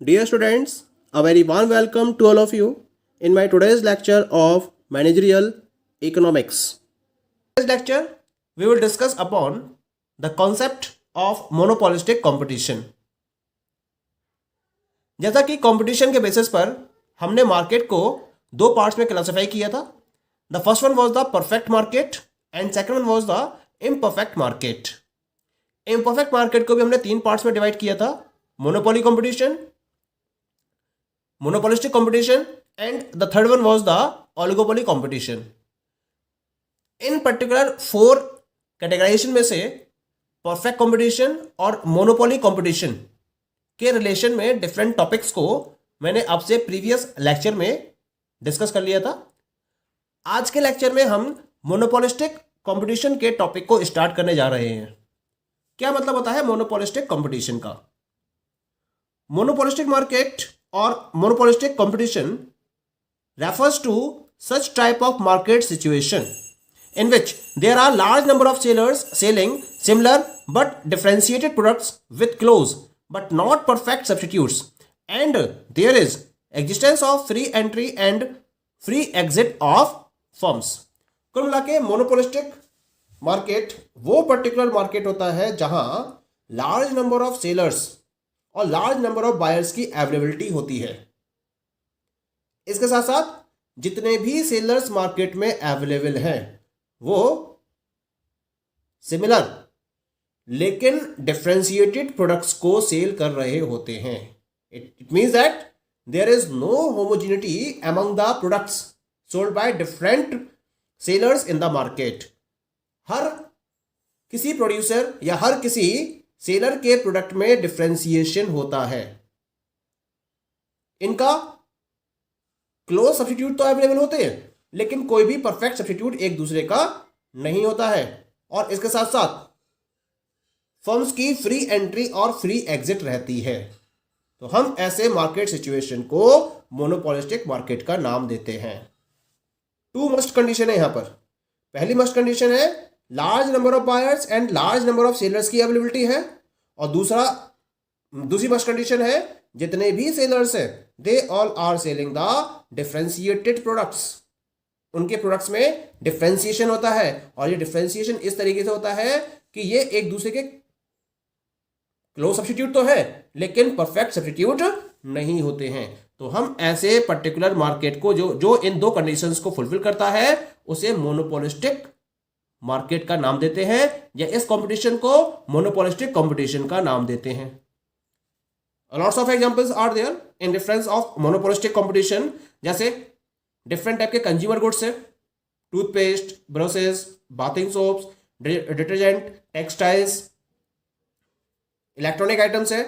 Dear students, a very warm welcome to all of you in my today's lecture of Managerial Economics. In this lecture, we will discuss upon the concept of monopolistic competition. जैसा कि competition के basis पर हमने market को दो parts में classify किया था. The first one was the perfect market and second one was the imperfect market. Imperfect market को भी हमने तीन पार्ट्स में डिवाइड किया था. Monopoly competition, monopolistic competition, and the third one was the oligopoly competition. In particular four categorization में से perfect competition और मोनोपोली कंपटीशन के रिलेशन में डिफरेंट टॉपिक्स को मैंने आपसे प्रीवियस लेक्चर में डिस्कस कर लिया था. आज के लेक्चर में हम मोनोपोलिस्टिक कंपटीशन के टॉपिक को स्टार्ट करने जा रहे हैं. क्या मतलब होता है मोनोपोलिस्टिक कंपटीशन का? Monopolistic market or monopolistic competition refers to such type of market situation in which there are large number of sellers selling similar but differentiated products with close but not perfect substitutes, and there is existence of free entry and free exit of firms. कुल मिला के monopolistic market वो particular market होता है जहां large number of sellers और large number of buyers की availability होती है. इसके साथ साथ जितने भी सेलर्स मार्केट में अवेलेबल हैं वो सिमिलर लेकिन डिफरेंशिएटेड प्रोडक्ट्स को सेल कर रहे होते हैं. It means that there is no homogeneity among the products sold by different sellers in the market. हर किसी प्रोड्यूसर या हर किसी सेलर के प्रोडक्ट में डिफरेंशिएशन होता है. इनका क्लोज सब्स्टिट्यूट तो अवेलेबल होते हैं लेकिन कोई भी परफेक्ट सब्स्टिट्यूट एक दूसरे का नहीं होता है. और इसके साथ साथ फर्म्स की फ्री एंट्री और फ्री एग्जिट रहती है. तो हम ऐसे मार्केट सिचुएशन को मोनोपोलिस्टिक मार्केट का नाम देते हैं. टू मस्ट कंडीशन है यहां पर. पहली मस्ट कंडीशन है large number of buyers and large number of sellers की अवेलेबिलिटी है. और दूसरी मस्ट कंडीशन है जितने भी सेलर्स हैं they all are selling the differentiated products. उनके प्रोडक्ट्स में डिफरेंशिएशन होता है और ये डिफरेंशिएशन इस तरीके से होता है कि ये एक दूसरे के क्लोज सब्स्टिट्यूट तो है लेकिन परफेक्ट सब्स्टिट्यूट नहीं होते हैं. तो हम ऐसे पर्टिकुलर मार्केट को जो इन दो कंडीशंस को फुलफिल करता है उसे मोनोपोलिस्टिक मार्केट का नाम देते हैं या इस कंपटीशन को मोनोपोलिस्टिक कंपटीशन का नाम देते हैं. Lots of examples are there in reference of monopolistic competition. जैसे डिफरेंट टाइप के कंज्यूमर गुड्स है, toothpaste, brushes, bathing soaps, detergent, textiles, electronic items है,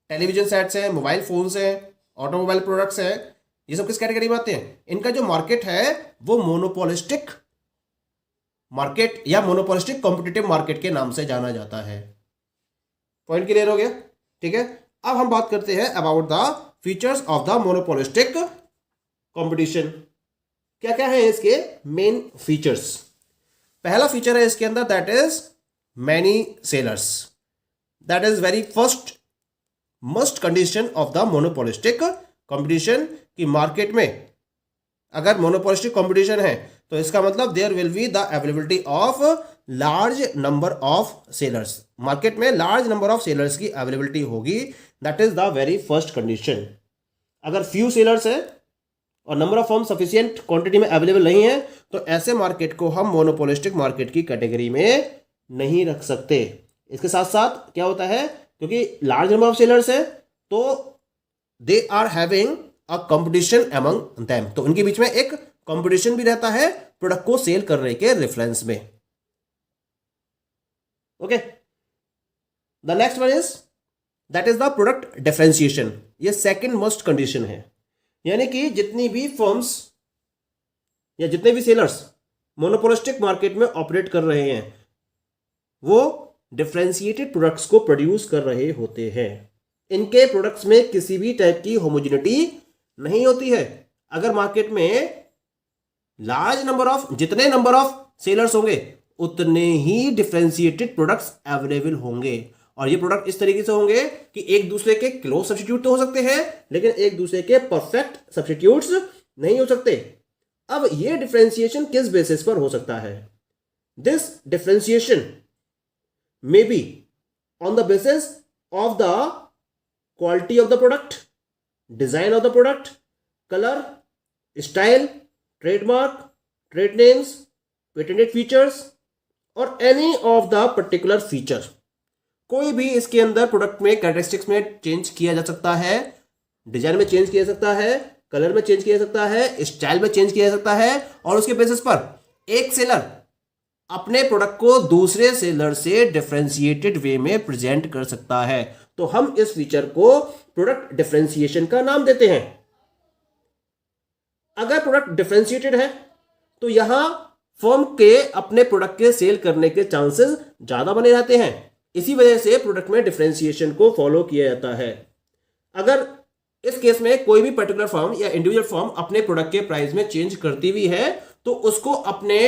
टेलीविजन सेट्स है, मोबाइल फोन्स है, ऑटोमोबाइल प्रोडक्ट्स है. ये सब किस कैटेगरी में आते हैं? इनका जो मार्केट है वो मोनोपोलिस्टिक मार्केट या मोनोपोलिस्टिक कॉम्पिटिटिव मार्केट के नाम से जाना जाता है. पॉइंट क्लियर हो गया? ठीक है. अब हम बात करते हैं about the features of the monopolistic competition. क्या क्या है इसके मेन फीचर्स? पहला फीचर है इसके अंदर that is many sellers. That is very first must condition of the monopolistic competition कि मार्केट में अगर मोनोपोलिस्टिक कंपटीशन है तो इसका मतलब there will be the availability of large number of sellers. Market में लार्ज नंबर ऑफ सेलर्स की availability होगी. That is the very first condition. अगर फ्यू सेलर्स है और number of firm sufficient quantity में अवेलेबल नहीं है तो ऐसे मार्केट को हम मोनोपोलिस्टिक मार्केट की कैटेगरी में नहीं रख सकते. इसके साथ साथ क्या होता है, क्योंकि लार्ज नंबर ऑफ सेलर्स है तो they are having a competition among them. तो उनके बीच में एक कंपटीशन भी रहता है प्रोडक्ट को सेल करने के रेफरेंस में. Okay. The next one is that is the product differentiation. ये सेकंड मोस्ट कंडीशन है. यानी कि जितनी भी फर्म्स या जितने भी सेलर्स मोनोपोलिस्टिक मार्केट में ऑपरेट कर रहे हैं वो डिफरेंशिएटेड प्रोडक्ट्स को प्रोड्यूस कर रहे होते हैं. इनके प्रोडक्ट्स में किसी भी टाइप की होमोजेनिटी नहीं होती है. अगर मार्केट में जितने नंबर ऑफ सेलर्स होंगे उतने ही डिफरेंशिएटेड प्रोडक्ट्स अवेलेबल होंगे. और ये प्रोडक्ट इस तरीके से होंगे कि एक दूसरे के क्लोज सब्स्टिट्यूट तो हो सकते हैं, लेकिन एक दूसरे के परफेक्ट सब्स्टिट्यूट्स नहीं हो सकते। अब ये डिफरेंशिएशन किस बेसिस पर हो सकता है? This differentiation may be on the basis of the quality of the product, design of the product, colour, style, trademark, trade names, patented features और any of the particular feature. कोई भी इसके अंदर प्रोडक्ट में कैरेक्टरिस्टिक्स में change किया जा सकता है, डिजाइन में चेंज किया जा सकता है, कलर में चेंज किया जा सकता है, स्टाइल में चेंज किया जा सकता है, और उसके बेसिस पर एक सेलर अपने प्रोडक्ट को दूसरे सेलर से डिफरेंशिएटेड वे में प्रेजेंट कर सकता है। तो हम इस फीचर को प्रोडक्ट डिफरेंशिएशन का नाम देते हैं। अगर प्रोडक्ट डिफरेंशिएटेड है तो यहां फर्म के अपने प्रोडक्ट के सेल करने के चांसेस ज्यादा बने रहते हैं। इसी वजह से प्रोडक्ट में डिफरेंशिएशन को फॉलो किया जाता है। अगर इस केस में कोई भी पर्टिकुलर फर्म या इंडिविजुअल फर्म अपने प्रोडक्ट के प्राइस में चेंज करती हुई है तो उसको अपने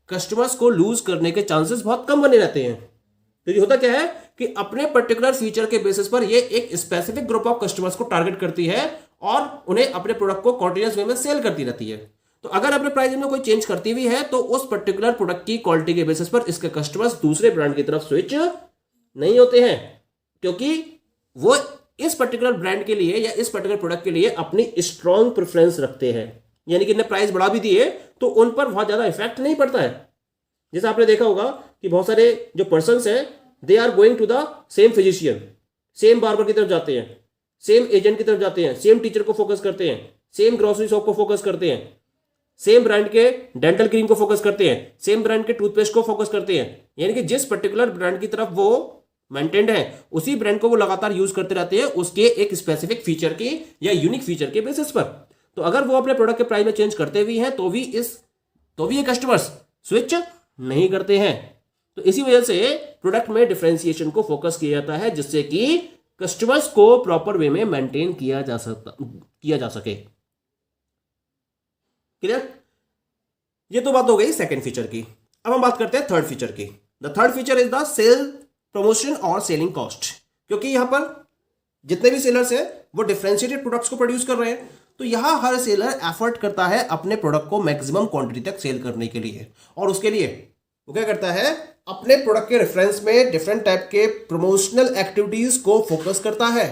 कस्टमर्स को लूज करने के चांसेस बहुत कम बने रहते हैं। क्योंकि होता क्या है कि अपने पर्टिकुलर फीचर के बेसिस पर ये एक स्पेसिफिक ग्रुप ऑफ कस्टमर्स को टारगेट करती है और उन्हें अपने प्रोडक्ट को कॉन्टिन्यूअस वे में सेल करती रहती है। तो अगर अपने प्राइस में कोई चेंज करती हुई है तो उस पर्टिकुलर प्रोडक्ट की क्वालिटी के बेसिस पर इसके कस्टमर्स दूसरे ब्रांड की तरफ स्विच नहीं होते हैं, क्योंकि वो इस पर्टिकुलर ब्रांड के लिए या इस पर्टिकुलर प्रोडक्ट के लिए अपनी स्ट्रॉन्ग प्रेफरेंस रखते हैं। यानी कि इन्हें प्राइस बढ़ा भी दिए तो उन पर बहुत ज्यादा इफेक्ट नहीं पड़ता है। जैसे आपने देखा होगा कि बहुत सारे जो पर्सन्स हैं they are going to the same physician, same barber की तरफ जाते हैं, सेम एजेंट की तरफ जाते हैं, सेम टीचर को फोकस करते हैं, सेम ग्रोसरी शॉप को फोकस करते हैं, सेम ब्रांड के डेंटल क्रीम को फोकस करते हैं, सेम ब्रांड के टूथपेस्ट को फोकस करते हैं। यानी कि जिस पर्टिकुलर ब्रांड की तरफ वो मेंटेन्ड है उसी ब्रांड को वो लगातार यूज करते रहते हैं उसके एक स्पेसिफिक फीचर की या यूनिक फीचर के बेसिस पर। तो अगर वो अपने प्रोडक्ट के प्राइस में चेंज करते हुए हैं तो भी ये कस्टमर्स स्विच नहीं करते हैं। तो इसी वजह से प्रोडक्ट में डिफरेंशिएशन को फोकस किया जाता है जिससे कि कस्टमर्स को प्रॉपर वे में मेंटेन किया जा सके। क्लियर? ये तो बात हो गई सेकंड फीचर की। अब हम बात करते हैं थर्ड फीचर की। The third feature is the sale promotion और सेलिंग कॉस्ट। क्योंकि यहां पर जितने भी सेलर्स हैं वो डिफरेंशिएटेड प्रोडक्ट्स को प्रोड्यूस कर रहे हैं, तो यहां हर सेलर एफर्ट करता है अपने प्रोडक्ट को मैक्सिमम क्वांटिटी तक सेल करने के लिए। और उसके लिए वो क्या करता है, अपने प्रोडक्ट के रेफरेंस में डिफरेंट टाइप के प्रमोशनल एक्टिविटीज को फोकस करता है,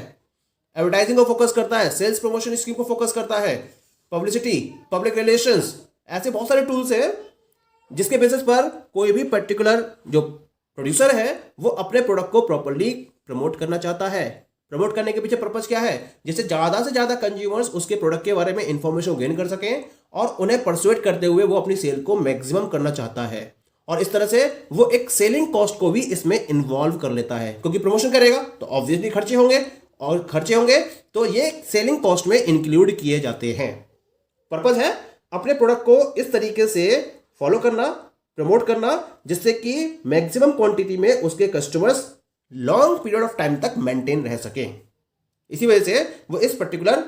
एडवर्टाइजिंग को फोकस करता है, सेल्स प्रमोशन स्कीम को फोकस करता है, पब्लिसिटी, पब्लिक रिलेशंस, ऐसे बहुत सारे टूल्स हैं जिसके बेसिस पर कोई भी पर्टिकुलर जो प्रोड्यूसर है वो अपने प्रोडक्ट को प्रॉपर्ली प्रमोट करना चाहता है। प्रमोट करने के पीछे पर्पस क्या है, जिससे ज्यादा से ज्यादा कंज्यूमर्स उसके प्रोडक्ट के बारे में इंफॉर्मेशन गेन कर सकें और उन्हें परसुएट करते हुए वो अपनी सेल को मैक्सिमम करना चाहता है। और इस तरह से वो एक सेलिंग कॉस्ट को भी इसमें इन्वॉल्व कर लेता है, क्योंकि प्रमोशन करेगा तो ऑब्वियसली खर्चे होंगे और खर्चे होंगे तो ये सेलिंग कॉस्ट में इंक्लूड किए जाते हैं। पर्पस है अपने प्रोडक्ट को इस तरीके से फॉलो करना, प्रमोट करना, जिससे कि मैक्सिमम क्वांटिटी में उसके customers long period of time तक मेंटेन रह सके। इसी वजह से वो इस पर्टिकुलर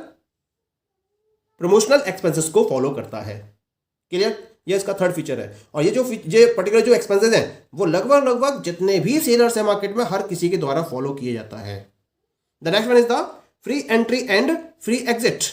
प्रमोशनल एक्सपेंसेस को फॉलो करता है। क्लियर? ये इसका थर्ड फीचर है। और ये पर्टिकुलर जो एक्सपेंसेस हैं वो लगभग जितने भी सेलर्स हैं मार्केट में हर किसी के द्वारा फॉलो किए जाता है। The next one is the free entry and free exit.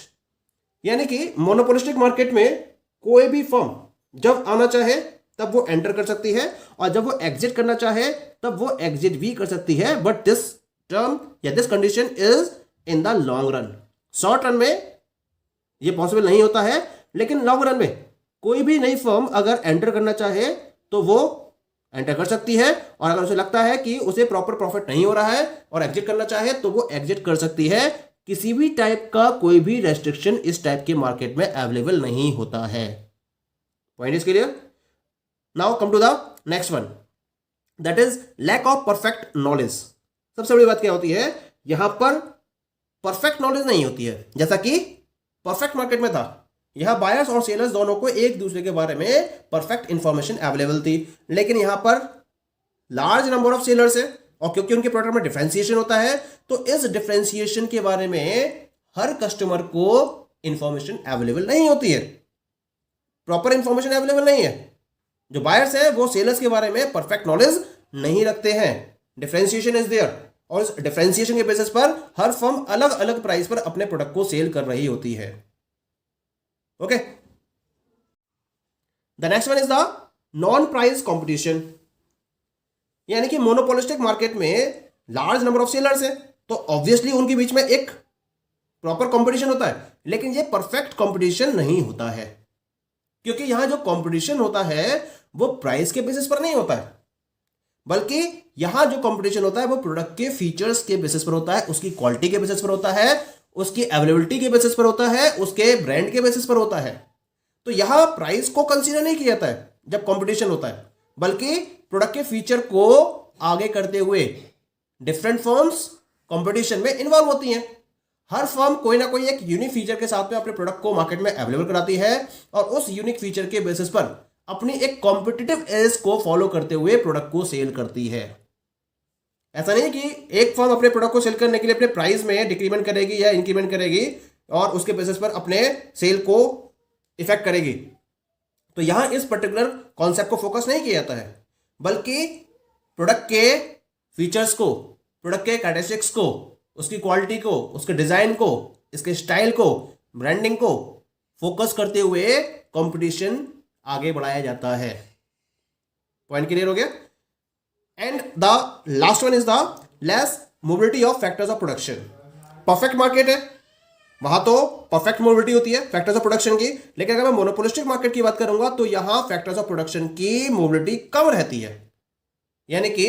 यानी कि मोनोपोलिस्टिक मार्केट में कोई भी फर्म जब आना चाहे तब वो एंटर कर सकती है और जब वो एग्जिट करना चाहे तब वो एग्जिट भी कर सकती है, बट दिस टर्म या this condition is in the long run. Short run में ये पॉसिबल नहीं होता है, लेकिन लॉन्ग रन में कोई भी नई फर्म अगर एंटर करना चाहे तो वो एंटर कर सकती है, और अगर उसे लगता है कि उसे प्रॉपर प्रॉफिट नहीं हो रहा है और एग्जिट करना चाहे तो वो एग्जिट कर सकती है। किसी भी टाइप का कोई भी रेस्ट्रिक्शन इस टाइप के मार्केट में अवेलेबल नहीं होता है। Point is clear? Now come to the next one, that is lack of perfect knowledge. सबसे बड़ी बात क्या होती है, यहां पर परफेक्ट नॉलेज नहीं होती है। जैसा कि परफेक्ट मार्केट में था, यहां बायर्स और सेलर्स दोनों को एक दूसरे के बारे में परफेक्ट इंफॉर्मेशन अवेलेबल थी, लेकिन यहां पर लार्ज नंबर ऑफ सेलर्स है और क्योंकि उनके प्रोडक्ट में डिफरेंशिएशन होता है तो इस डिफरेंशिएशन के बारे में हर कस्टमर को इंफॉर्मेशन अवेलेबल नहीं होती है, प्रॉपर इंफॉर्मेशन अवेलेबल नहीं है। जो बायर्स है वो सेलर्स के बारे में परफेक्ट नॉलेज नहीं रखते हैं। डिफरेंशिएशन इज देयर, और इस डिफरेंशिएशन के बेसिस पर हर फर्म अलग अलग प्राइस पर अपने प्रोडक्ट को सेल कर रही होती है. Okay, the next one is the non price competition. यानी कि मोनोपोलिस्टिक मार्केट में लार्ज नंबर ऑफ सेलर्स है, तो ऑब्वियसली उनके बीच में एक प्रॉपर कंपटीशन होता है, लेकिन ये परफेक्ट कंपटीशन नहीं होता है, क्योंकि यहां जो कंपटीशन होता है वो प्राइस के बेसिस पर नहीं होता है, बल्कि यहां जो कंपटीशन होता है वो प्रोडक्ट के फीचर्स के बेसिस पर होता है, उसकी क्वालिटी के बेसिस पर होता है, उसकी अवेलेबिलिटी के बेसिस पर होता है, उसके ब्रांड के बेसिस पर होता है. तो यहां प्राइस को कंसीडर नहीं किया जाता है जब कंपटीशन होता है, बल्कि प्रोडक्ट के फीचर को आगे करते हुए डिफरेंट फर्म्स कंपटीशन में इन्वॉल्व होती हैं. हर फर्म कोई ना कोई एक यूनिक फीचर के साथ में अपने प्रोडक्ट को मार्केट में अवेलेबल कराती है और उस यूनिक फीचर के बेसिस पर अपनी एक कॉम्पिटिटिव एज को फॉलो करते हुए प्रोडक्ट को सेल करती है. ऐसा नहीं कि एक फर्म अपने प्रोडक्ट को सेल करने के लिए अपने प्राइस में डिक्रीमेंट करेगी या इंक्रीमेंट करेगी और उसके बेसिस पर अपने सेल को इफेक्ट करेगी. तो यहां इस पर्टिकुलर कॉन्सेप्ट को फोकस नहीं किया जाता है, बल्कि प्रोडक्ट के फीचर्स को, प्रोडक्ट के कैरेक्टरिस्टिक्स को, उसकी क्वालिटी को, उसके डिजाइन को, इसके स्टाइल को, ब्रांडिंग को फोकस करते हुए कंपटीशन आगे बढ़ाया जाता है. पॉइंट क्लियर हो गया? And the last one is the less mobility of factors of production. Perfect market है, वहां तो परफेक्ट मोबिलिटी होती है फैक्टर्स ऑफ प्रोडक्शन की, लेकिन अगर मैं मोनोपोलिस्टिक मार्केट की बात करूंगा तो यहां फैक्टर्स ऑफ प्रोडक्शन की मोबिलिटी कम रहती है. यानी कि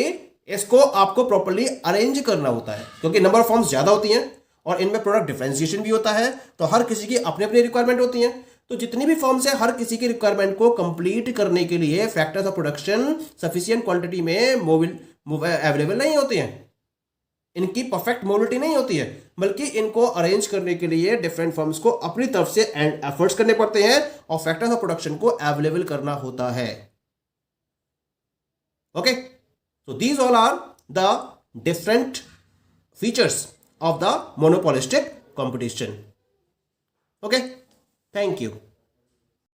इसको आपको प्रॉपर्ली अरेंज करना होता है, क्योंकि नंबर ऑफ फॉर्म्स ज्यादा होती हैं और इनमें प्रोडक्ट डिफरेंशिएशन भी होता है, तो हर किसी की अपनी अपनी रिक्वायरमेंट होती है. तो जितनी भी फॉर्म्स है, हर किसी की रिक्वायरमेंट को कंप्लीट करने के लिए factors of production sufficient quantity में अवेलेबल नहीं होती हैं, इनकी परफेक्ट मोबिलिटी नहीं होती है, बल्कि इनको अरेंज करने के लिए डिफरेंट फर्म्स को अपनी तरफ से एफर्ट्स करने पड़ते हैं और फैक्टर्स ऑफ प्रोडक्शन को अवेलेबल करना होता है. Okay, so these all are the different features of the monopolistic competition. Okay, thank you.